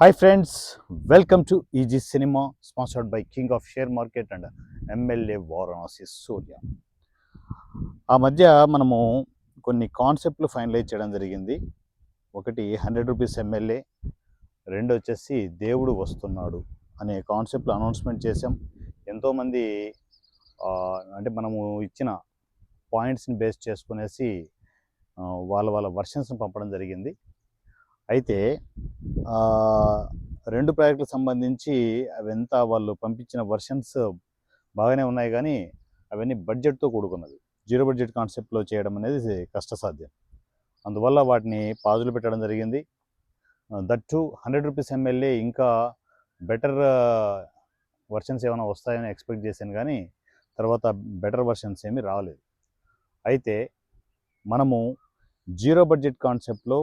Hi friends, welcome to EG Cinema, sponsored by King of Share Market and MLA Varanasi Surya. ఆ మధ్య మనము కొన్ని కాన్సెప్ట్లు finalise చేయడం జరిగింది. ఒకటి 100 రూపీస్ ఎమ్మెల్యే, రెండు వచ్చేసి దేవుడు వస్తున్నాడు అనే కాన్సెప్ట్లు అనౌన్స్మెంట్ చేసాం. ఎంతోమంది అంటే మనము ఇచ్చిన పాయింట్స్ని బేస్ చేసుకునేసి వాళ్ళ వర్షన్స్ని పంపడం జరిగింది. అయితే రెండు ప్రాజెక్టులకు సంబంధించి అవంతా వాళ్ళు పంపించిన వర్షన్స్ బాగానే ఉన్నాయి, కానీ అవన్నీ బడ్జెట్తో కూడుకున్నది. జీరో బడ్జెట్ కాన్సెప్ట్లో చేయడం అనేది కష్టసాధ్యం. అందువల్ల వాటిని పాజులు పెట్టడం జరిగింది. దట్ టు 100 రూపీస్ ఎమ్మెల్యే ఇంకా బెటర్ వర్షన్స్ ఏమైనా వస్తాయని ఎక్స్పెక్ట్ చేశాను, కానీ తర్వాత బెటర్ వర్షన్స్ ఏమీ రాలేదు. అయితే మనము జీరో బడ్జెట్ కాన్సెప్ట్లో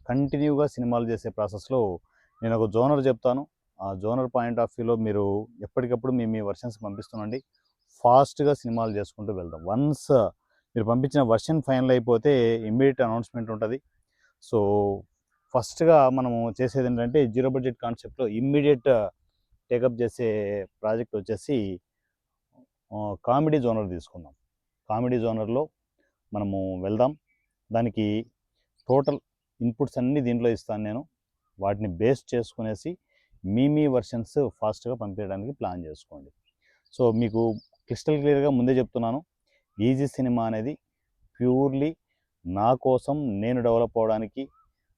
కంటిన్యూగా సినిమాలు చేసే ప్రాసెస్లో నేను ఒక జోనర్ చెప్తాను. ఆ జోనర్ పాయింట్ ఆఫ్ వ్యూలో మీరు ఎప్పటికప్పుడు మీ వర్షన్స్ పంపిస్తుండండి. ఫాస్ట్గా సినిమాలు చేసుకుంటూ వెళ్దాం. వన్స్ మీరు పంపించిన వర్షన్ ఫైనల్ అయిపోతే ఇమ్మీడియట్ అనౌన్స్మెంట్ ఉంటుంది. సో ఫస్ట్గా మనము చేసేది ఏంటంటే జీరో బడ్జెట్ కాన్సెప్ట్లో ఇమ్మీడియట్ టేకప్ చేసే ప్రాజెక్ట్ వచ్చేసి కామెడీ జోనర్ తీసుకుందాం. కామెడీ జోనర్లో మనము వెళ్దాం. దానికి టోటల్ ఇన్పుట్స్ అన్నీ దీంట్లో ఇస్తాను నేను. వాటిని బేస్ చేసుకునేసి మీ వర్షన్స్ ఫాస్ట్గా పంపించడానికి ప్లాన్ చేసుకోండి. సో మీకు క్రిస్టల్ క్లియర్గా ముందే చెప్తున్నాను, ఈజీ సినిమా అనేది ప్యూర్లీ నా కోసం నేను డెవలప్ అవ్వడానికి,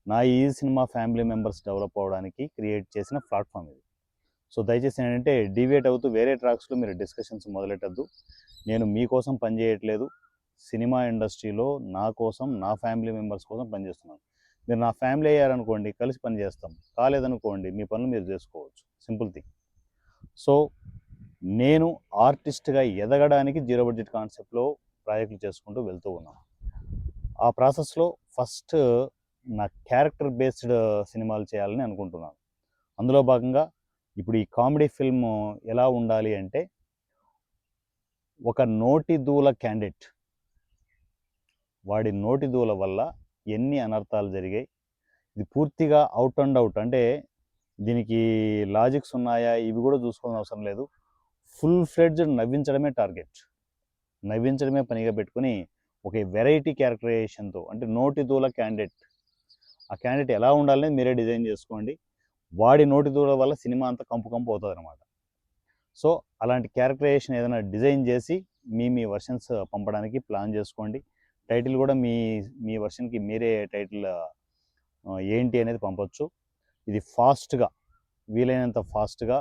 నా easy cinema family members develop అవ్వడానికి క్రియేట్ చేసిన ప్లాట్ఫామ్ ఇది. సో దయచేసి ఏంటంటే డివియేట్ అవుతూ వేరే ట్రాక్స్లో మీరు డిస్కషన్స్ మొదలెట్టద్దు. నేను మీకోసం పనిచేయట్లేదు. సినిమా ఇండస్ట్రీలో నా కోసం, నా ఫ్యామిలీ మెంబర్స్ కోసం పనిచేస్తున్నాను. మీరు నా ఫ్యామిలీ అయ్యారనుకోండి, కలిసి పని చేస్తాం. కాలేదనుకోండి, మీ పనులు మీరు చేసుకోవచ్చు. Simple thing. సో నేను ఆర్టిస్ట్గా ఎదగడానికి జీరో బడ్జెట్ కాన్సెప్ట్లో ప్రాజెక్టులు చేసుకుంటూ వెళ్తూ ఉన్నాను. ఆ ప్రాసెస్లో ఫస్ట్ నా క్యారెక్టర్ బేస్డ్ సినిమాలు చేయాలని అనుకుంటున్నాను. అందులో భాగంగా ఇప్పుడు ఈ కామెడీ ఫిల్మ్ ఎలా ఉండాలి అంటే, ఒక నోటి దూల క్యాండిడేట్, వాడి నోటి దూల వల్ల ఎన్ని అనర్థాలు జరిగాయి, ఇది పూర్తిగా అవుట్ అండ్ అవుట్, అంటే దీనికి లాజిక్స్ ఉన్నాయా ఇవి కూడా చూసుకోవాల్సిన అవసరం లేదు. ఫుల్ ఫ్లెడ్జ్డ్ నవ్వించడమే టార్గెట్, నవ్వించడమే పనిగా పెట్టుకుని ఒక వెరైటీ క్యారెక్టరైజేషన్తో, అంటే నోటి దూల క్యాండిడేట్, ఆ క్యాండిడేట్ ఎలా ఉండాలనేది మీరే డిజైన్ చేసుకోండి. వాడి నోటి దూల వల్ల సినిమా అంతా కంపు అవుతుంది అనమాట. సో అలాంటి క్యారెక్టరైజేషన్ ఏదైనా డిజైన్ చేసి మీ వర్షన్స్ పంపడానికి ప్లాన్ చేసుకోండి. టైటిల్ కూడా మీ వర్షన్కి మీరే టైటిల్ ఏంటి అనేది పంపొచ్చు. ఇది ఫాస్ట్గా, వీలైనంత ఫాస్ట్గా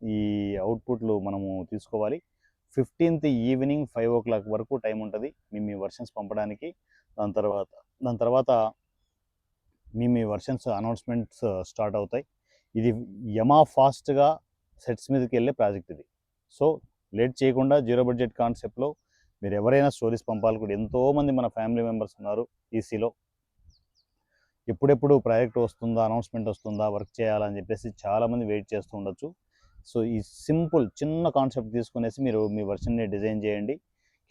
ఈ అవుట్పుట్లు మనము తీసుకోవాలి. 15th ఈవినింగ్ 5 o'clock వరకు టైం ఉంటుంది మీ వర్షన్స్ పంపడానికి. దాని తర్వాత మీ వర్షన్స్ అనౌన్స్మెంట్స్ స్టార్ట్ అవుతాయి. ఇది యమా ఫాస్ట్గా సెట్స్ మీదకి వెళ్ళే ప్రాజెక్ట్ ఇది. సో లేట్ చేయకుండా జీరో బడ్జెట్ కాన్సెప్ట్లో మీరు ఎవరైనా స్టోరీస్ పంపాలి కూడా. ఎంతోమంది మన ఫ్యామిలీ మెంబర్స్ ఉన్నారు ఈసీలో. ఎప్పుడెప్పుడు ప్రాజెక్ట్ వస్తుందా, అనౌన్స్మెంట్ వస్తుందా, వర్క్ చేయాలని చెప్పేసి చాలామంది వెయిట్ చేస్తూ ఉండొచ్చు. సో ఈ సింపుల్ చిన్న కాన్సెప్ట్ తీసుకునేసి మీరు మీ వర్షన్ని డిజైన్ చేయండి.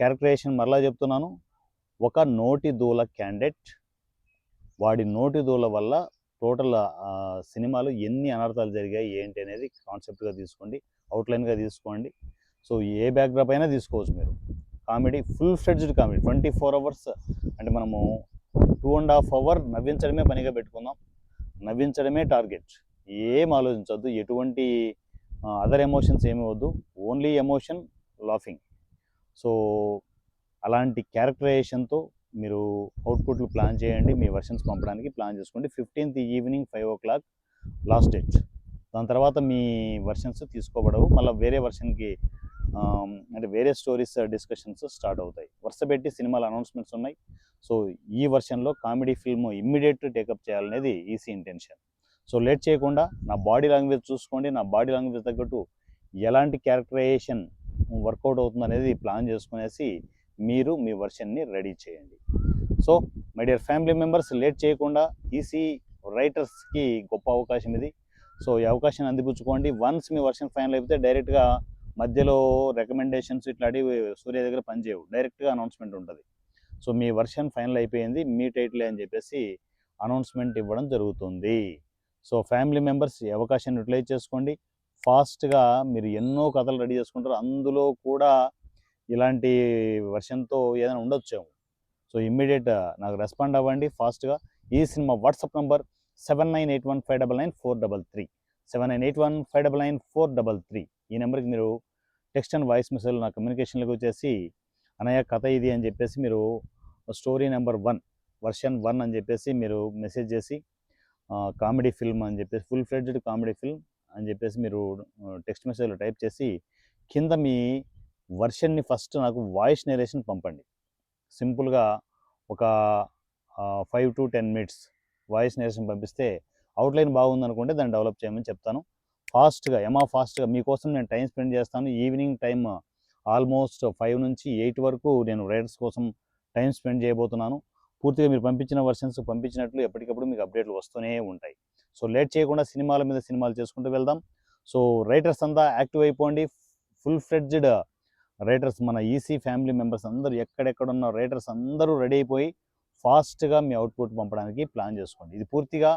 క్యారెక్టరైజేషన్ మరలా చెప్తున్నాను, ఒక నోటి దూల క్యాండిడేట్, వాడి నోటి దూల వల్ల టోటల్ సినిమాలో ఎన్ని అనర్థాలు జరిగాయి ఏంటి అనేది కాన్సెప్ట్గా తీసుకోండి, అవుట్లైన్గా తీసుకోండి. సో ఏ బ్యాక్డ్రాప్ అయినా తీసుకోవచ్చు మీరు. Comedy, full fledged comedy, 24 hours, అంటే మనము 2.5 hours నవ్వించడమే పనిగా పెట్టుకుందాం. నవ్వించడమే టార్గెట్. ఏం ఆలోచించవద్దు, ఎటువంటి అదర్ ఎమోషన్స్ ఏమి వద్దు, ఓన్లీ ఎమోషన్, లాఫింగ్. సో అలాంటి క్యారెక్టరైజేషన్తో మీరు అవుట్పుట్లు ప్లాన్ చేయండి. మీ వర్షన్స్ పంపడానికి ప్లాన్ చేసుకోండి. 15th evening 5 o'clock last date. దాని తర్వాత మీ వర్షన్స్ తీసుకోబడవు. మళ్ళీ వేరే వర్షన్కి అంటే వేరే స్టోరీస్ డిస్కషన్స్ స్టార్ట్ అవుతాయి. వరుస పెట్టి సినిమాల అనౌన్స్మెంట్స్ ఉన్నాయి. సో ఈ వర్షన్లో కామెడీ ఫిల్మ్ ఇమ్మీడియట్ టేకప్ చేయాలనేది ఈసీ ఇంటెన్షన్. సో లేట్ చేయకుండా నా బాడీ లాంగ్వేజ్ చూసుకోండి. నా బాడీ లాంగ్వేజ్ తగ్గట్టు ఎలాంటి క్యారెక్టరైజేషన్ వర్కౌట్ అవుతుంది అనేది ప్లాన్ చేసుకునేసి మీరు మీ వర్షన్ని రెడీ చేయండి. So my dear family members, late చేయకుండా ఈసీ రైటర్స్కి గొప్ప అవకాశం ఇది. సో ఈ అవకాశాన్ని అందిపుచ్చుకోండి. వన్స్ మీ వర్షన్ ఫైనల్ అయిపోతే డైరెక్ట్గా మధ్యలో రికమెండేషన్స్ ఇట్లా అడిగి సూర్య దగ్గర పనిచేయవు, డైరెక్ట్గా అనౌన్స్మెంట్ ఉంటుంది. సో మీ వర్షన్ ఫైనల్ అయిపోయింది, మీ టైటిల్ అని చెప్పేసి అనౌన్స్మెంట్ ఇవ్వడం జరుగుతుంది. సో ఫ్యామిలీ మెంబర్స్ ఈ అవకాశాన్ని యూటిలైజ్ చేసుకోండి. ఫాస్ట్గా మీరు ఎన్నో కథలు రెడీ చేసుకుంటారు, అందులో కూడా ఇలాంటి వర్షన్తో ఏదైనా ఉండొచ్చేమో. సో ఇమ్మీడియట్ నాకు రెస్పాండ్ అవ్వండి ఫాస్ట్గా. ఈ సినిమా వాట్సాప్ నంబర్ 7981599433, 7981599433. ఈ నెంబర్కి మీరు టెక్స్ట్ అండ్ వాయిస్ మెసేజ్ నా కమ్యూనికేషన్లోకి వచ్చేసి అనయ్య కథ ఇది అని చెప్పేసి మీరు స్టోరీ నెంబర్ 1 వర్షన్ 1 అని చెప్పేసి మీరు మెసేజ్ చేసి కామెడీ ఫిల్మ్ అని చెప్పేసి ఫుల్ ఫ్లెడ్జ్డ్ కామెడీ ఫిల్మ్ అని చెప్పేసి మీరు టెక్స్ట్ మెసేజ్లో టైప్ చేసి కింద మీ వర్షన్ని ఫస్ట్ నాకు వాయిస్ నేరేషన్ పంపండి. సింపుల్గా ఒక 5 to 10 minutes వాయిస్ నేరేషన్ పంపిస్తే అవుట్లైన్ బాగుందనుకుంటే దాన్ని డెవలప్ చేయమని చెప్తాను. ఫాస్ట్గా మీకోసం నేను టైం స్పెండ్ చేస్తాను. ఈవినింగ్ టైం ఆల్మోస్ట్ 5 నుంచి 8 వరకు నేను రైడర్స్ కోసం టైం స్పెండ్ చేయబోతున్నాను. పూర్తిగా మీరు పంపించిన వర్షన్స్ పంపించినట్లు ఎప్పటికప్పుడు మీకు అప్డేట్లు వస్తూనే ఉంటాయి. సో లేట్ చేయకుండా సినిమాల మీద సినిమాలు చేసుకుంటూ వెళ్దాం. సో రైటర్స్ అంతా యాక్టివ్ అయిపోండి. ఫుల్ ఫ్లెడ్జ్డ్ రైటర్స్ మన ఈసీ ఫ్యామిలీ మెంబర్స్ అందరూ ఎక్కడెక్కడున్న రైటర్స్ అందరూ రెడీ అయిపోయి ఫాస్ట్గా మీ అవుట్పుట్ పంపడానికి ప్లాన్ చేసుకోండి. ఇది పూర్తిగా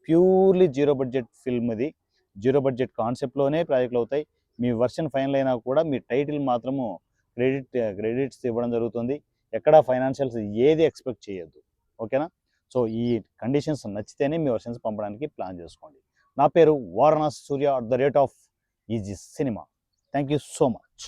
ప్యూర్లీ జీరో బడ్జెట్ ఫిల్మ్. ఇది జీరో బడ్జెట్ కాన్సెప్ట్లోనే ప్రాజెక్టులు అవుతాయి. మీ వర్షన్ ఫైనల్ అయినా కూడా మీ టైటిల్ మాత్రము క్రెడిట్స్ ఇవ్వడం జరుగుతుంది. ఎక్కడ ఫైనాన్షియల్స్ ఏది ఎక్స్పెక్ట్ చేయొద్దు. ఓకేనా? సో ఈ కండిషన్స్ నచ్చితేనే మీ వర్షన్స్ పంపడానికి ప్లాన్ చేసుకోండి. నా పేరు Varanasi Surya @easy cinema. Thank you so much.